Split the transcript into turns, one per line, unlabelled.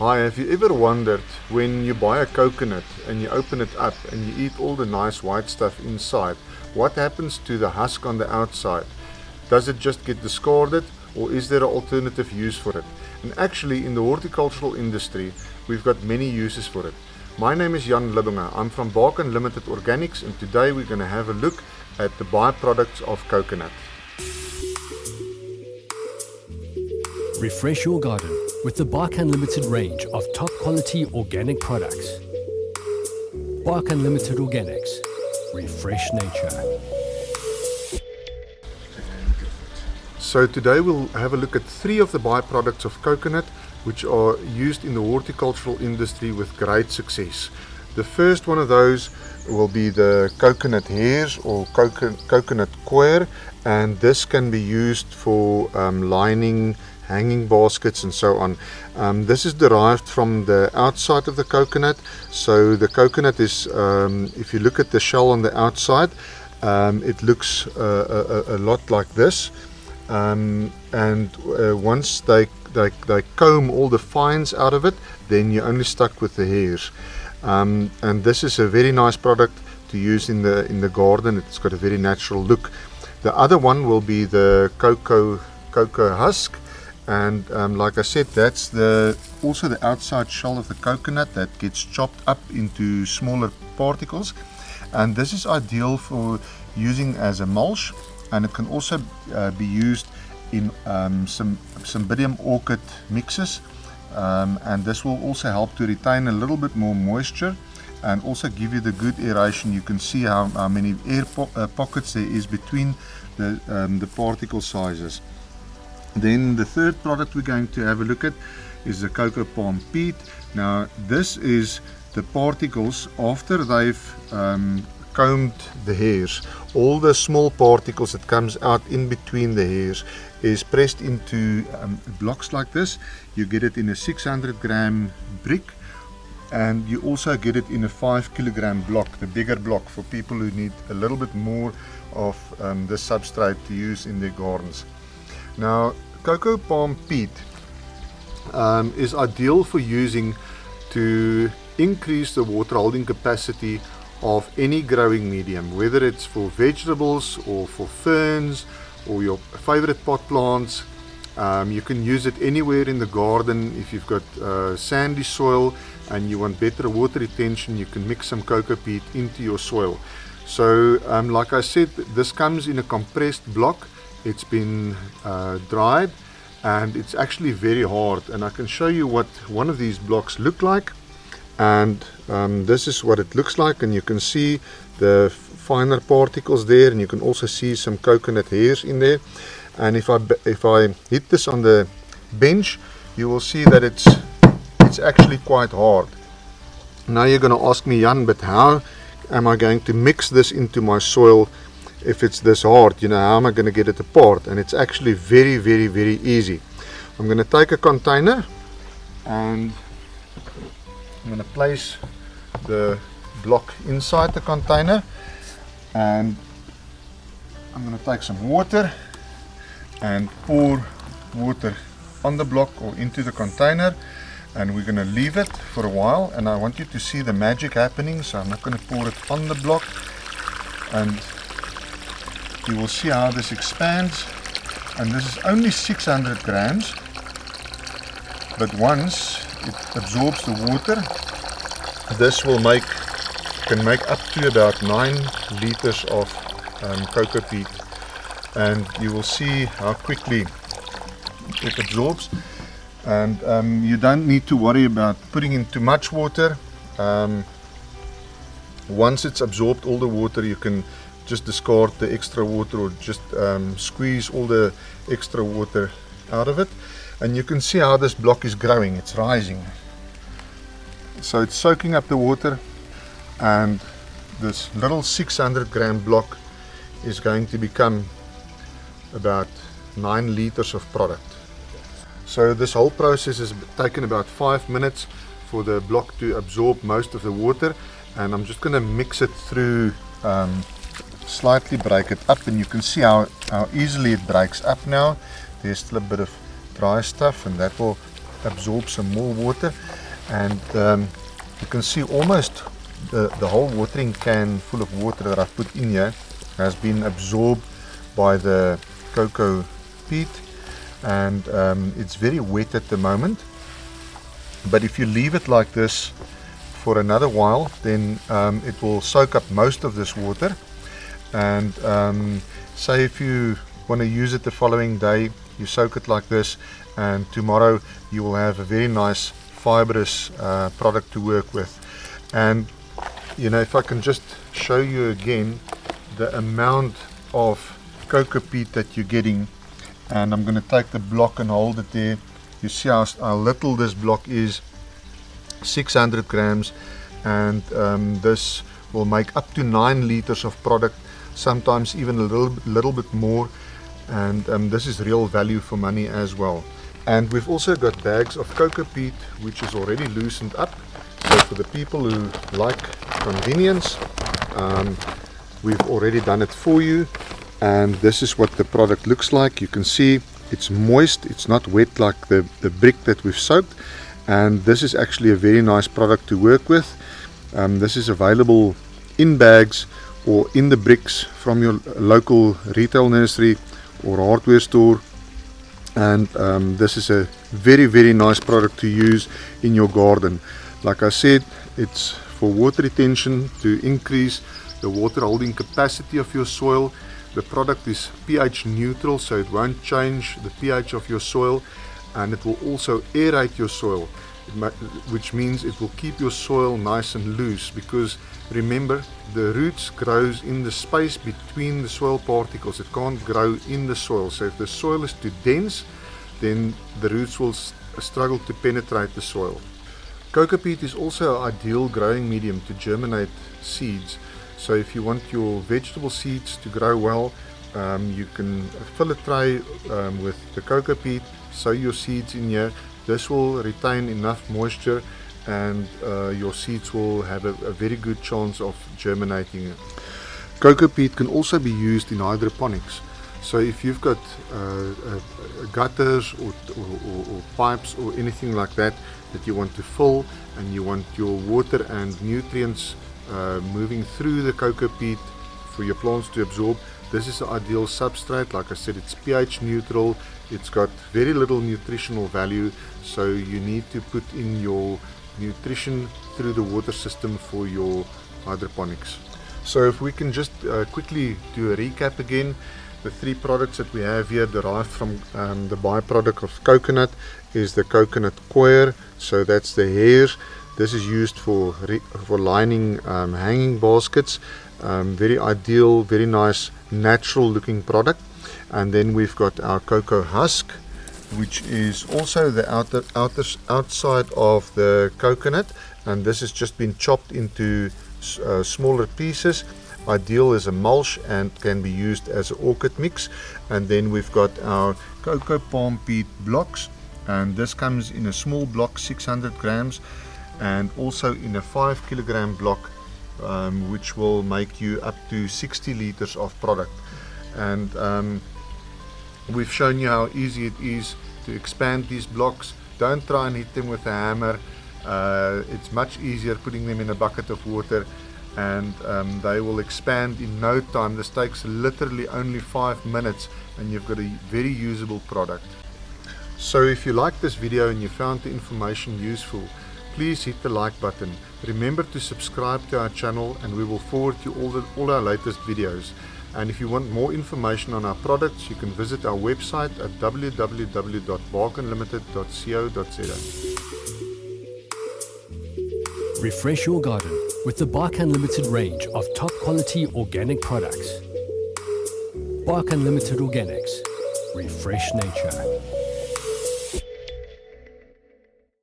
Hi, have you ever wondered when you buy a coconut and you open it up and you eat all the nice white stuff inside, what happens to the husk on the outside? Does it just get discarded, or is there an alternative use for it? And actually, in the horticultural industry, we've got many uses for it. My name is Jan Lubbinge. I'm from Bark Unlimited Organics, and today we're going to have a look at the byproducts of coconut.
Refresh your garden with the Bark Unlimited range of top quality organic products. Bark Unlimited Organics. Refresh nature.
So today we'll have a look at 3 of the byproducts of coconut which are used in the horticultural industry with great success. The first one of those will be the coconut hairs or coconut coir, and this can be used for lining hanging baskets and so on. This is derived from the outside of the coconut. So the coconut is, if you look at the shell on the outside, it looks a lot like this. Once they comb all the fines out of it, then you're only stuck with the hairs. And this is a very nice product to use in the garden. It's got a very natural look. The other one will be the cocoa husk. And like I said, that's also the outside shell of the coconut that gets chopped up into smaller particles, and this is ideal for using as a mulch, and it can also be used in some Cymbidium orchid mixes, and this will also help to retain a little bit more moisture and also give you the good aeration. You can see how many air pockets there is between the particle sizes. Then the third product we're going to have a look at is the Coco Palm Peat. Now this is the particles after they've combed the hairs. All the small particles that comes out in between the hairs is pressed into blocks like this. You get it in a 600 gram brick, and you also get it in a 5 kilogram block, the bigger block, for people who need a little bit more of the substrate to use in their gardens. Now, Coco Palm Peat is ideal for using to increase the water holding capacity of any growing medium, whether it's for vegetables or for ferns or your favorite pot plants. You can use it anywhere in the garden. If you've got sandy soil and you want better water retention, you can mix some coco peat into your soil. So like I said, this comes in a compressed block. It's been dried, and it's actually very hard, and I can show you what one of these blocks look like. And this is what it looks like, and you can see the finer particles there, and you can also see some coconut hairs in there. And if I hit this on the bench, you will see that it's actually quite hard. Now you're going to ask me, Jan, but how am I going to mix this into my soil if it's this hard? You know, how am I going to get it apart? And it's actually very, very, very easy. I'm going to take a container and I'm going to place the block inside the container, and I'm going to take some water and pour water on the block or into the container, and we're going to leave it for a while. And I want you to see the magic happening, so I'm not going to pour it on the block, and you will see how this expands. And this is only 600 grams, but once it absorbs the water, this can make up to about 9 liters of coco peat, and you will see how quickly it absorbs. And you don't need to worry about putting in too much water. Once it's absorbed all the water, you can just discard the extra water, or just squeeze all the extra water out of it. And you can see how this block is growing, it's rising. So it's soaking up the water, and this little 600 gram block is going to become about 9 liters of product. So this whole process has taken about 5 minutes for the block to absorb most of the water, and I'm just going to mix it through, slightly break it up, and you can see how easily it breaks up now. There's still a bit of dry stuff, and that will absorb some more water, and you can see almost the whole watering can full of water that I've put in here has been absorbed by the cocoa peat, and it's very wet at the moment. But if you leave it like this for another while, then it will soak up most of this water. And say if you want to use it the following day, you soak it like this, and tomorrow you will have a very nice fibrous product to work with. And you know, if I can just show you again the amount of cocoa peat that you're getting, and I'm going to take the block and hold it there. You see how little this block is, 600 grams, and this will make up to 9 liters of product, sometimes even a little bit more, and this is real value for money as well. And we've also got bags of cocoa peat which is already loosened up, so for the people who like convenience, we've already done it for you. And this is what the product looks like. You can see it's moist, it's not wet like the brick that we've soaked, and this is actually a very nice product to work with. This is available in bags or in the bricks from your local retail nursery or hardware store, and this is a very nice product to use in your garden. Like I said, it's for water retention, to increase the water holding capacity of your soil. The product is pH neutral, so it won't change the pH of your soil, and it will also aerate your soil, which means it will keep your soil nice and loose, because remember, the roots grows in the space between the soil particles. It can't grow in the soil. So if the soil is too dense, then the roots will struggle to penetrate the soil. Cocoa peat is also an ideal growing medium to germinate seeds. So if you want your vegetable seeds to grow well, you can fill a tray with the cocoa peat, sow your seeds in here. This will retain enough moisture, and your seeds will have a very good chance of germinating. Cocoa peat can also be used in hydroponics. So if you've got gutters or pipes or anything like that you want to fill, and you want your water and nutrients moving through the cocoa peat for your plants to absorb, this is the ideal substrate. Like I said, it's pH neutral, it's got very little nutritional value, so you need to put in your nutrition through the water system for your hydroponics. So if we can just quickly do a recap again. The 3 products that we have here derived from the byproduct of coconut is the coconut coir, so that's the hairs. This is used for lining hanging baskets. Very ideal, very nice, natural looking product. And then we've got our cocoa husk, which is also the outside of the coconut, and this has just been chopped into smaller pieces. Ideal as a mulch and can be used as an orchid mix. And then we've got our cocoa palm peat blocks, and this comes in a small block, 600 grams, and also in a 5 kilogram block, which will make you up to 60 liters of product. And we've shown you how easy it is to expand these blocks. Don't try and hit them with a hammer. It's much easier putting them in a bucket of water, and they will expand in no time. This takes literally only 5 minutes, and you've got a very usable product. So if you liked this video and you found the information useful, please hit the like button. Remember to subscribe to our channel, and we will forward you all our latest videos. And if you want more information on our products, you can visit our website at www.barkanlimited.co.za.
Refresh your garden with the Bark Unlimited range of top quality organic products. Bark Unlimited Organics. Refresh nature.